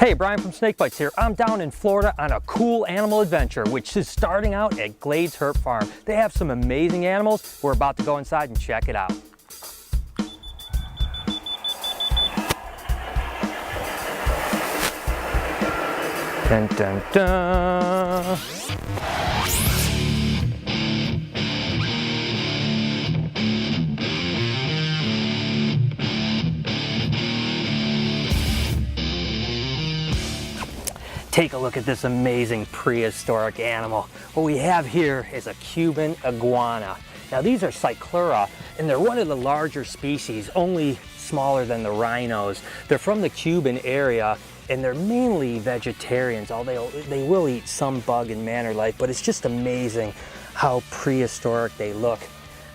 Hey, Brian from SnakeBytes here. I'm down in Florida on a cool animal adventure, which is starting out at Glades Herp Farm. They have some amazing animals. We're about to go inside and check it out. Dun, dun, dun. Take a look at this amazing prehistoric animal. What we have here is a Cuban iguana. Now these are Cyclura, and they're one of the larger species, only smaller than the rhinos. They're from the Cuban area, and they're mainly vegetarians, although they will eat some bug and manner life, but it's just amazing how prehistoric they look.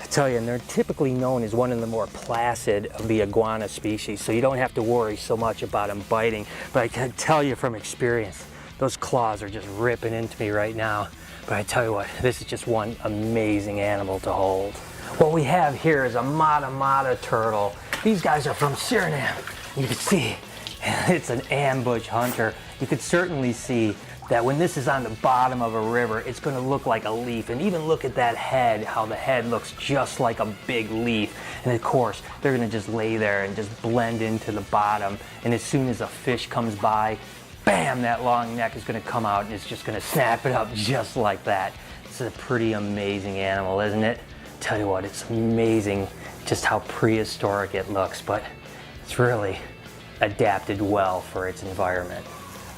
I tell you, and they're typically known as one of the more placid of the iguana species, so you don't have to worry so much about them biting. But I can tell you from experience, those claws are just ripping into me right now. But I tell you what, this is just one amazing animal to hold. What we have here is a mata turtle. These guys are from Suriname. You can see it's an ambush hunter. You could certainly see that when this is on the bottom of a river, it's going to look like a leaf. And even look at that head, how the head looks just like a big leaf. And of course, they're going to just lay there and just blend into the bottom. And as soon as a fish comes by, bam, that long neck is going to come out and it's just going to snap it up just like that. It's a pretty amazing animal, isn't it? Tell you what, it's amazing just how prehistoric it looks, but it's really adapted well for its environment.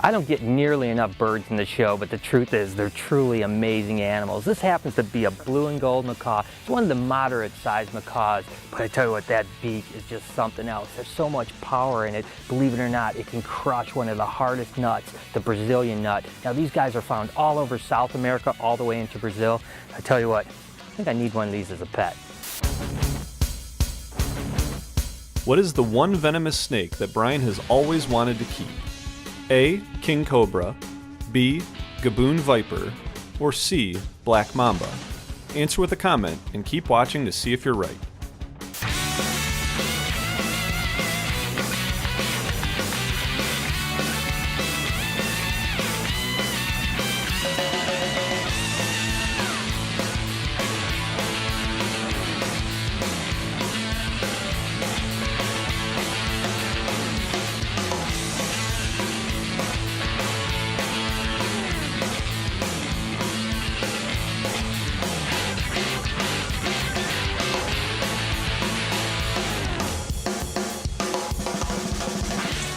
I don't get nearly enough birds in the show, but the truth is they're truly amazing animals. This happens to be a blue and gold macaw. It's one of the moderate sized macaws, but I tell you what, that beak is just something else. There's so much power in it. Believe it or not, it can crush one of the hardest nuts, the Brazilian nut. Now these guys are found all over South America, all the way into Brazil. I tell you what, I think I need one of these as a pet. What is the one venomous snake that Brian has always wanted to keep? A. King Cobra, B. Gaboon Viper, or C. Black Mamba? Answer with a comment and keep watching to see if you're right.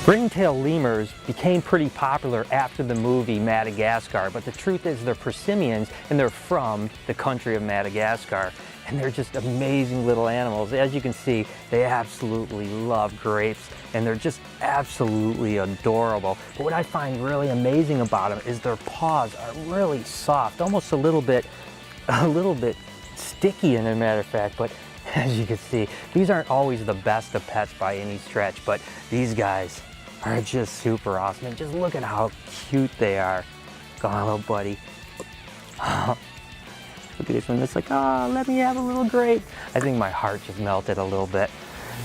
Ringtail lemurs became pretty popular after the movie Madagascar, but the truth is they're prosimians and they're from the country of Madagascar. And they're just amazing little animals. As you can see, they absolutely love grapes and they're just absolutely adorable. But what I find really amazing about them is their paws are really soft, almost a little bit sticky in a matter of fact, but as you can see, these aren't always the best of pets by any stretch, but these guys are just super awesome. And just look at how cute they are. Go on, little buddy. Look at this one. It's like, oh, let me have a little grape. I think my heart just melted a little bit.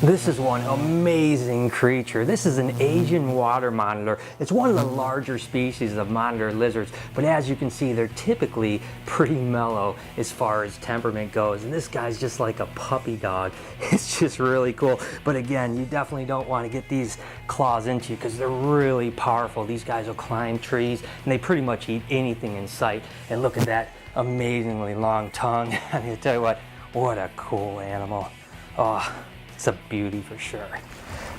This is one amazing creature. This is an Asian water monitor. It's one of the larger species of monitor lizards, but as you can see, they're typically pretty mellow as far as temperament goes. And this guy's just like a puppy dog. It's just really cool. But again, you definitely don't want to get these claws into you because they're really powerful. These guys will climb trees and they pretty much eat anything in sight. And look at that amazingly long tongue. I mean, I tell you what a cool animal. Oh. It's a beauty for sure.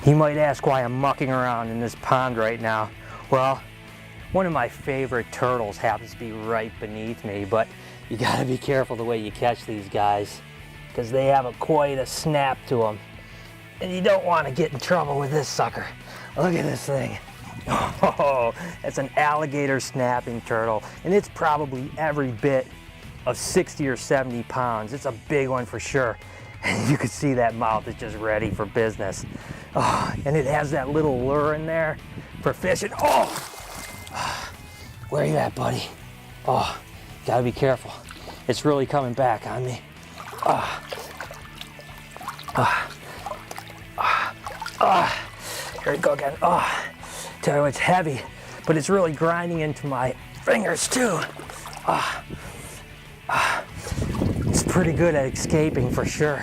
You might ask why I'm mucking around in this pond right now. Well, one of my favorite turtles happens to be right beneath me, but you gotta be careful the way you catch these guys because they have quite a snap to them. And you don't want to get in trouble with this sucker. Look at this thing. Oh, it's an alligator snapping turtle, and it's probably every bit of 60 or 70 pounds. It's a big one for sure. And you can see that mouth is just ready for business. Oh, and it has that little lure in there for fishing. Oh! Where are you at, buddy? Oh, gotta be careful. It's really coming back on me. Here we go again. Oh, Tell you, it's heavy, but it's really grinding into my fingers too. It's pretty good at escaping for sure.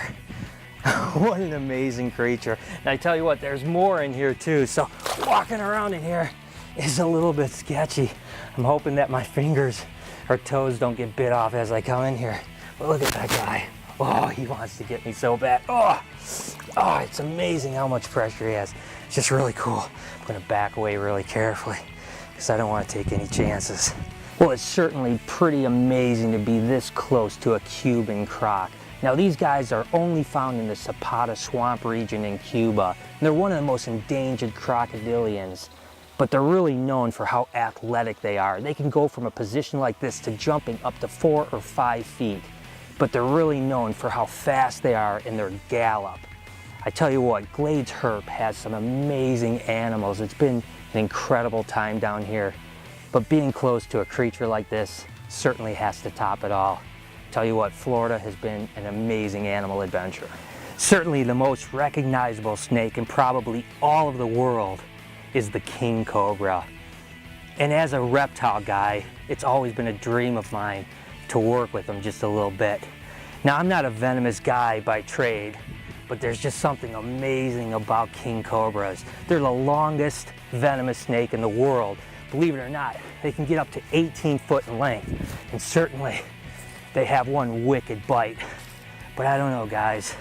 What an amazing creature. And I tell you what, there's more in here too, so walking around in here is a little bit sketchy. I'm hoping that my fingers or toes don't get bit off as I come in here. But look at that guy. Oh, he wants to get me so bad. Oh, it's amazing how much pressure he has. It's just really cool. I'm gonna back away really carefully because I don't want to take any chances. Well, it's certainly pretty amazing to be this close to a Cuban croc. Now, these guys are only found in the Zapata swamp region in Cuba. And they're one of the most endangered crocodilians, but they're really known for how athletic they are. They can go from a position like this to jumping up to 4 or 5 feet, but they're really known for how fast they are in their gallop. I tell you what, Glades Herp has some amazing animals. It's been an incredible time down here, but being close to a creature like this certainly has to top it all. Tell you what, Florida has been an amazing animal adventure. Certainly the most recognizable snake in probably all of the world is the king cobra. And as a reptile guy, it's always been a dream of mine to work with them just a little bit. Now, I'm not a venomous guy by trade, but there's just something amazing about king cobras. They're the longest venomous snake in the world. Believe it or not, they can get up to 18 foot in length, and certainly they have one wicked bite. But I don't know, guys,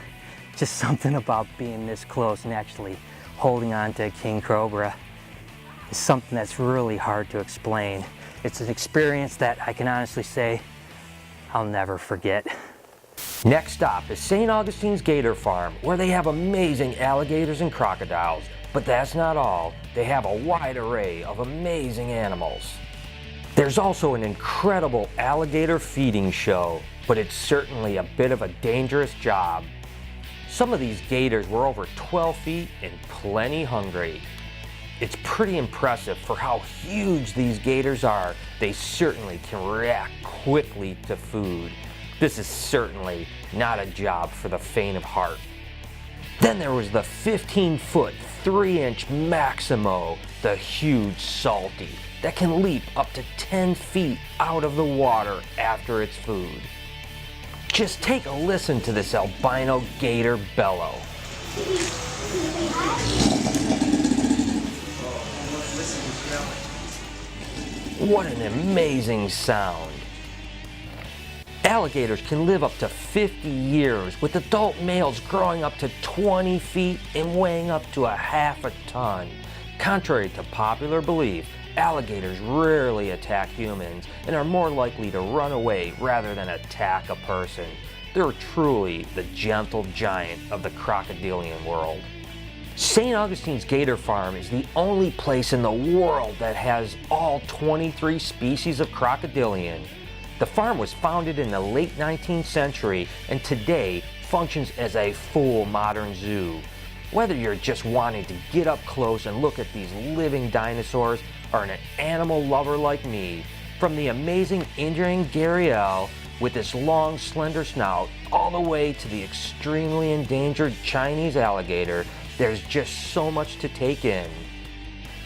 just something about being this close and actually holding on to a king cobra is something that's really hard to explain. It's an experience that I can honestly say I'll never forget. Next stop is St. Augustine's Gator Farm, where they have amazing alligators and crocodiles. But that's not all. They have a wide array of amazing animals. There's also an incredible alligator feeding show, but it's certainly a bit of a dangerous job. Some of these gators were over 12 feet and plenty hungry. It's pretty impressive for how huge these gators are. They certainly can react quickly to food. This is certainly not a job for the faint of heart. Then there was the 15-foot, 3-inch Maximo, the huge salty, that can leap up to 10 feet out of the water after its food. Just take a listen to this albino gator bellow. What an amazing sound. Alligators can live up to 50 years, with adult males growing up to 20 feet and weighing up to a half a ton. Contrary to popular belief, alligators rarely attack humans and are more likely to run away rather than attack a person. They're truly the gentle giant of the crocodilian world. St. Augustine's Gator Farm is the only place in the world that has all 23 species of crocodilian. The farm was founded in the late 19th century and today functions as a full modern zoo. Whether you're just wanting to get up close and look at these living dinosaurs or an animal lover like me, from the amazing Indian gharial with its long slender snout all the way to the extremely endangered Chinese alligator, there's just so much to take in.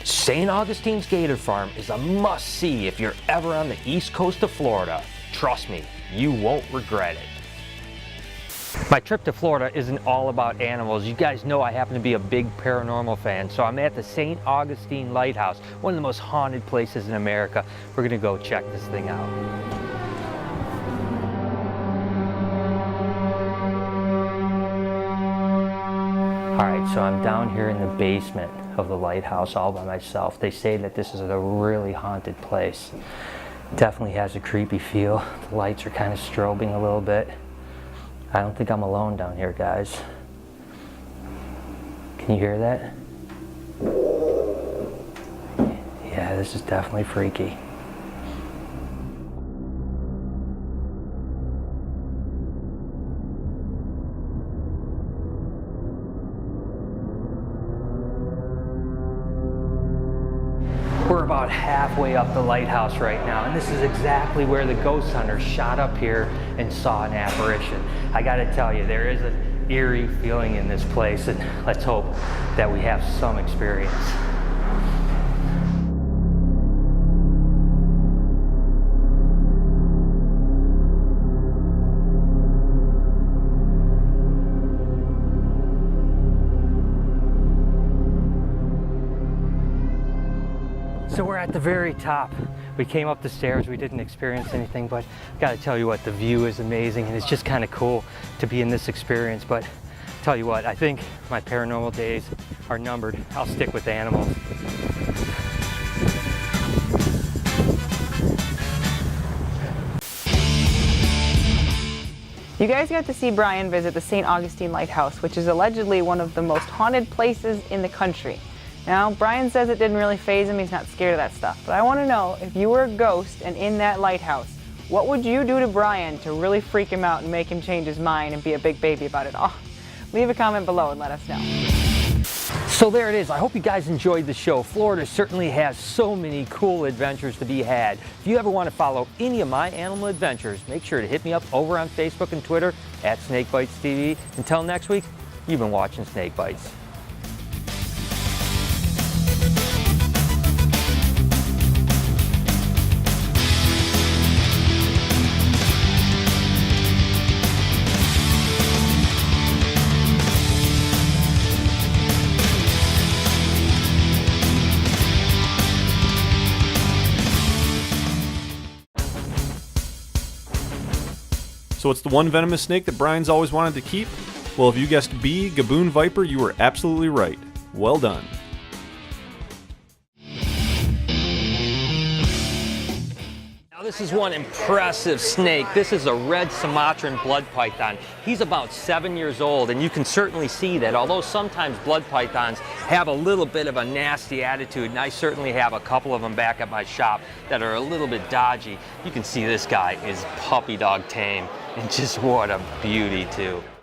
St. Augustine's Gator Farm is a must-see if you're ever on the east coast of Florida. Trust me, you won't regret it. My trip to Florida isn't all about animals. You guys know I happen to be a big paranormal fan, so I'm at the St. Augustine Lighthouse, one of the most haunted places in America. We're gonna go check this thing out. All right, so I'm down here in the basement of the lighthouse all by myself. They say that this is a really haunted place. Definitely has a creepy feel. The lights are kind of strobing a little bit. I don't think I'm alone down here, guys. Can you hear that? Yeah, this is definitely freaky. We're about halfway up the lighthouse right now, and this is exactly where the ghost hunter shot up here and saw an apparition. I gotta tell you, there is an eerie feeling in this place, and let's hope that we have some experience. So we're at the very top. We came up the stairs, we didn't experience anything, but I gotta tell you what, the view is amazing and it's just kind of cool to be in this experience. But tell you what, I think my paranormal days are numbered. I'll stick with animals. You guys got to see Brian visit the St. Augustine Lighthouse, which is allegedly one of the most haunted places in the country. Now, Brian says it didn't really faze him, he's not scared of that stuff, but I want to know, if you were a ghost and in that lighthouse, what would you do to Brian to really freak him out and make him change his mind and be a big baby about it all? Leave a comment below and let us know. So there it is. I hope you guys enjoyed the show. Florida certainly has so many cool adventures to be had. If you ever want to follow any of my animal adventures, make sure to hit me up over on Facebook and Twitter at SnakeBytesTV. Until next week, you've been watching Snake Bites. So it's the one venomous snake that Brian's always wanted to keep? Well, if you guessed B, Gaboon Viper, you were absolutely right. Well done. Now this is one impressive snake. This is a red Sumatran blood python. He's about 7 years old, and you can certainly see that although sometimes blood pythons have a little bit of a nasty attitude, and I certainly have a couple of them back at my shop that are a little bit dodgy, you can see this guy is puppy dog tame, and just what a beauty too.